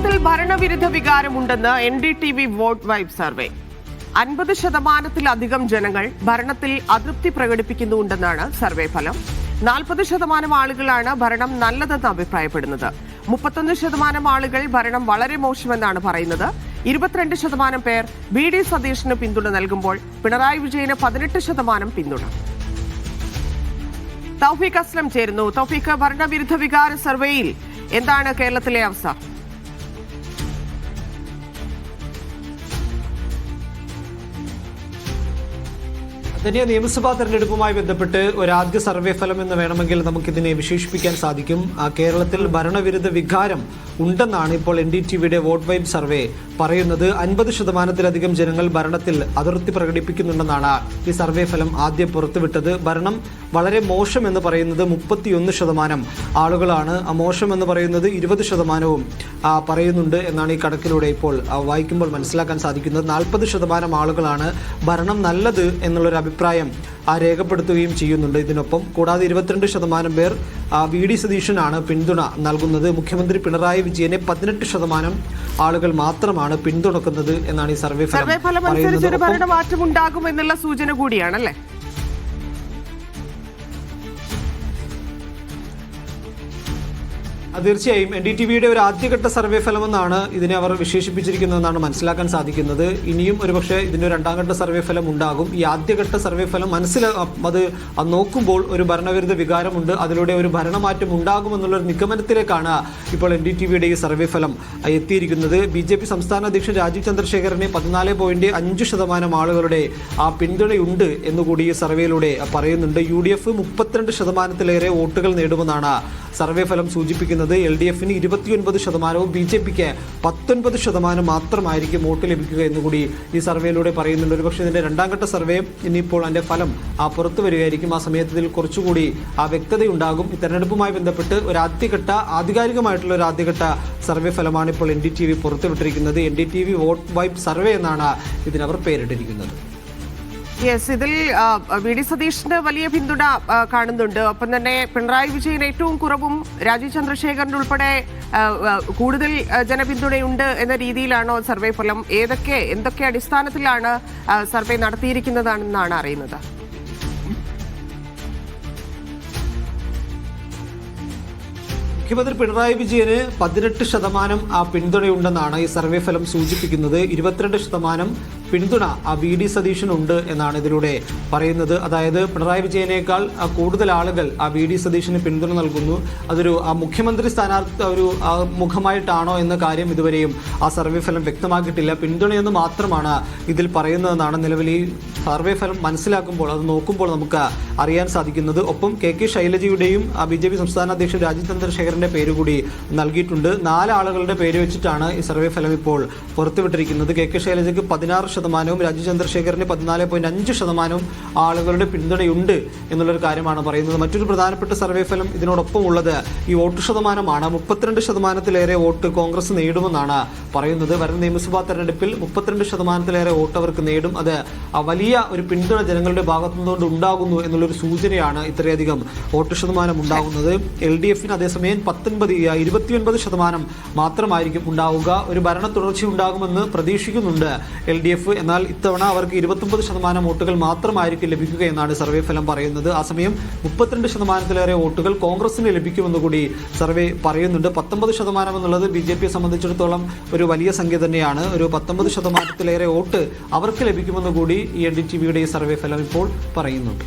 കേരളത്തിൽ ഭരണവിരുദ്ധ വികാരമുണ്ടെന്ന് NDTV vote vibe survey. 50% ജനങ്ങൾ ഭരണത്തിൽ അതൃപ്തി പ്രകടിപ്പിക്കുന്നുണ്ടെന്നാണ് സർവേ ഫലം. 40% ആളുകളാണ് ഭരണം നല്ലതെന്ന് അഭിപ്രായപ്പെടുന്നത്. 31% ആളുകൾ ഭരണം വളരെ മോശമെന്നാണ് പറയുന്നത്. 22% പേർ VD സതീഷിന് പിന്തുണ നൽകുമ്പോൾ പിണറായി വിജയന് 18% പിന്തുണ. തൗഫീഖ് അസ്ലം ചേരുന്നു. തൗഫീഖ്, ഭരണവിരുദ്ധ വികാര സർവേയിൽ എന്താണ് കേരളത്തിലെ അവസ്ഥ? ധന്യ, നിയമസഭാ തെരഞ്ഞെടുപ്പുമായി ബന്ധപ്പെട്ട് ഒരാദ്യ സർവേ ഫലം എന്ന് വേണമെങ്കിൽ നമുക്കിതിനെ വിശേഷിപ്പിക്കാൻ സാധിക്കും. കേരളത്തിൽ ഭരണവിരുദ്ധ വികാരം ഉണ്ടെന്നാണ് ഇപ്പോൾ NDTVയുടെ വോട്ട് വൈബ് സർവേ പറയുന്നത്. 50%-ലധികം ജനങ്ങൾ ഭരണത്തിൽ അതൃപ്തി പ്രകടിപ്പിക്കുന്നുണ്ടെന്നാണ് ഈ സർവേ ഫലം ആദ്യം പുറത്തുവിട്ടത്. ഭരണം വളരെ മോശം എന്ന് പറയുന്നത് 31% ആളുകളാണ്. മോശം എന്ന് പറയുന്നത് 20% പറയുന്നുണ്ട് എന്നാണ് ഈ കണക്കിലൂടെ ഇപ്പോൾ വായിക്കുമ്പോൾ മനസ്സിലാക്കാൻ സാധിക്കുന്നത്. 40% ആളുകളാണ് ഭരണം നല്ലത് എന്നുള്ളൊരു അഭിപ്രായം രേഖപ്പെടുത്തുകയും ചെയ്യുന്നുണ്ട്. ഇതിനൊപ്പം കൂടാതെ 22% പേർ VD സതീശനാണ് പിന്തുണ നൽകുന്നത്. മുഖ്യമന്ത്രി പിണറായി വിജയനെ 18% ആളുകൾ മാത്രമാണ് പിന്തുണക്കുന്നത് എന്നാണ് ഈ സർവേ ഫലം അനുസരിച്ച് ഭരണമാറ്റം ഉണ്ടാകും എന്നുള്ള സൂചന കൂടിയാണല്ലേ? തീർച്ചയായും NDTVയുടെ ഒരു ആദ്യഘട്ട സർവേ ഫലമെന്നാണ് ഇതിനെ അവർ വിശേഷിപ്പിച്ചിരിക്കുന്നതെന്നാണ് മനസ്സിലാക്കാൻ സാധിക്കുന്നത്. ഇനിയും ഒരുപക്ഷെ ഇതിന്റെ രണ്ടാം ഘട്ട സർവേ ഫലം ഉണ്ടാകും. ഈ ആദ്യഘട്ട സർവേ ഫലം അത് നോക്കുമ്പോൾ ഒരു ഭരണവിരുദ്ധ വികാരമുണ്ട്, അതിലൂടെ ഒരു ഭരണമാറ്റം ഉണ്ടാകുമെന്നുള്ളൊരു നിഗമനത്തിലേക്കാണ് ഇപ്പോൾ NDTVയുടെ ഈ സർവേ ഫലം എത്തിയിരിക്കുന്നത്. BJP സംസ്ഥാന അധ്യക്ഷൻ രാജീവ് ചന്ദ്രശേഖരനെ 14.5% ആളുകളുടെ പിന്തുണയുണ്ട് എന്നുകൂടി ഈ സർവേയിലൂടെ പറയുന്നുണ്ട്. UDF 32%-ലേറെ വോട്ടുകൾ നേടുമെന്നാണ് സർവേ ഫലം സൂചിപ്പിക്കുന്നത്. LDFന് 29%, BJPക്ക് 19% മാത്രമായിരിക്കും വോട്ട് ലഭിക്കുക എന്നുകൂടി ഈ സർവേയിലൂടെ പറയുന്നുണ്ട്. ഒരുപക്ഷെ ഇതിന്റെ രണ്ടാം ഘട്ട സർവേ ഇനിയിപ്പോൾ അതിന്റെ ഫലം പുറത്തു വരികയായിരിക്കും. ആ സമയത്തിൽ കുറച്ചുകൂടി വ്യക്തതയുണ്ടാകും. ഈ തെരഞ്ഞെടുപ്പുമായി ബന്ധപ്പെട്ട് ഒരു ആധികാരികമായിട്ടുള്ള ഒരു ആദ്യഘട്ട സർവേ ഫലമാണ് ഇപ്പോൾ NDTV പുറത്തുവിട്ടിരിക്കുന്നത്. NDTV vote vibe survey എന്നാണ് ഇതിനവർ പേരിട്ടിരിക്കുന്നത്. ഇതിൽ VD സതീഷിന് വലിയ പിന്തുണ കാണുന്നുണ്ട്. ഒപ്പം തന്നെ പിണറായി വിജയൻ ഏറ്റവും കുറവും രാജീവ് ചന്ദ്രശേഖരൻ ഉൾപ്പെടെ കൂടുതൽ ജനപിന്തുണയുണ്ട് എന്ന രീതിയിലാണോ സർവേ ഫലം? എന്തൊക്കെ അടിസ്ഥാനത്തിലാണ് സർവേ നടത്തിയിരിക്കുന്നതെന്നാണ് അറിയുന്നത്? മുഖ്യമന്ത്രി പിണറായി വിജയന് 18% പിന്തുണയുണ്ടെന്നാണ് ഈ സർവേ ഫലം സൂചിപ്പിക്കുന്നത്. 22% പിന്തുണ VD സതീശനുണ്ട് എന്നാണ് ഇതിലൂടെ പറയുന്നത്. അതായത് പിണറായി വിജയനേക്കാൾ കൂടുതൽ ആളുകൾ VD സതീശന് പിന്തുണ നൽകുന്നു. അതൊരു മുഖ്യമന്ത്രി സ്ഥാനാർത്ഥി ഒരു മുഖമായിട്ടാണോ എന്ന കാര്യം ഇതുവരെയും ആ സർവേ ഫലം വ്യക്തമാക്കിയിട്ടില്ല. പിന്തുണയെന്ന് മാത്രമാണ് ഇതിൽ പറയുന്നതെന്നാണ് നിലവിൽ ഈ സർവേ ഫലം മനസ്സിലാക്കുമ്പോൾ അത് നോക്കുമ്പോൾ നമുക്ക് അറിയാൻ സാധിക്കുന്നത്. ഒപ്പം KK ശൈലജയുടെയും BJP സംസ്ഥാന അധ്യക്ഷൻ രാജീവ് ചന്ദ്രശേഖരന്റെ പേര് കൂടി നൽകിയിട്ടുണ്ട്. 4 ആളുകളുടെ പേര് വെച്ചിട്ടാണ് ഈ സർവേ ഫലം ഇപ്പോൾ പുറത്തുവിട്ടിരിക്കുന്നത്. KK ശൈലജയ്ക്ക് 16%, രാജീവ് ചന്ദ്രശേഖരന് 14.5% ആളുകളുടെ പിന്തുണയുണ്ട് എന്നുള്ളൊരു കാര്യമാണ് പറയുന്നത്. മറ്റൊരു പ്രധാനപ്പെട്ട സർവേ ഫലം ഇതിനോടൊപ്പം ഉള്ളത് ഈ വോട്ട് ശതമാനമാണ്. 32%-ലേറെ വോട്ട് കോൺഗ്രസ് നേടുമെന്നാണ് പറയുന്നത്. വരുന്ന നിയമസഭാ തെരഞ്ഞെടുപ്പിൽ 32%-ലേറെ വോട്ട് അവർക്ക് നേടും. അത് വലിയ ഒരു പിന്തുണ ജനങ്ങളുടെ ഭാഗത്തുനിന്നുകൊണ്ട് ഉണ്ടാകുന്നു എന്നുള്ളൊരു സൂചനയാണ് ഇത്രയധികം വോട്ട് ശതമാനം ഉണ്ടാകുന്നത്. LDFന് അതേസമയം 29% മാത്രമായിരിക്കും ഉണ്ടാവുക. ഒരു ഭരണ തുടർച്ച ഉണ്ടാകുമെന്ന് പ്രതീക്ഷിക്കുന്നുണ്ട് LDF. എന്നാൽ ഇത്തവണ അവർക്ക് 29% വോട്ടുകൾ മാത്രമായിരിക്കും ലഭിക്കുക എന്നാണ് സർവേ ഫലം പറയുന്നത്. ആ സമയം 32%-ലേറെ വോട്ടുകൾ കോൺഗ്രസിന് ലഭിക്കുമെന്ന് കൂടി സർവേ പറയുന്നുണ്ട്. 19% എന്നുള്ളത് BJPയെ സംബന്ധിച്ചിടത്തോളം ഒരു വലിയ സംഖ്യ തന്നെയാണ്. ഒരു 19%-ലേറെ വോട്ട് അവർക്ക് ലഭിക്കുമെന്ന് കൂടി ഈ NDTVയുടെ ഈ സർവേ ഫലം ഇപ്പോൾ പറയുന്നുണ്ട്.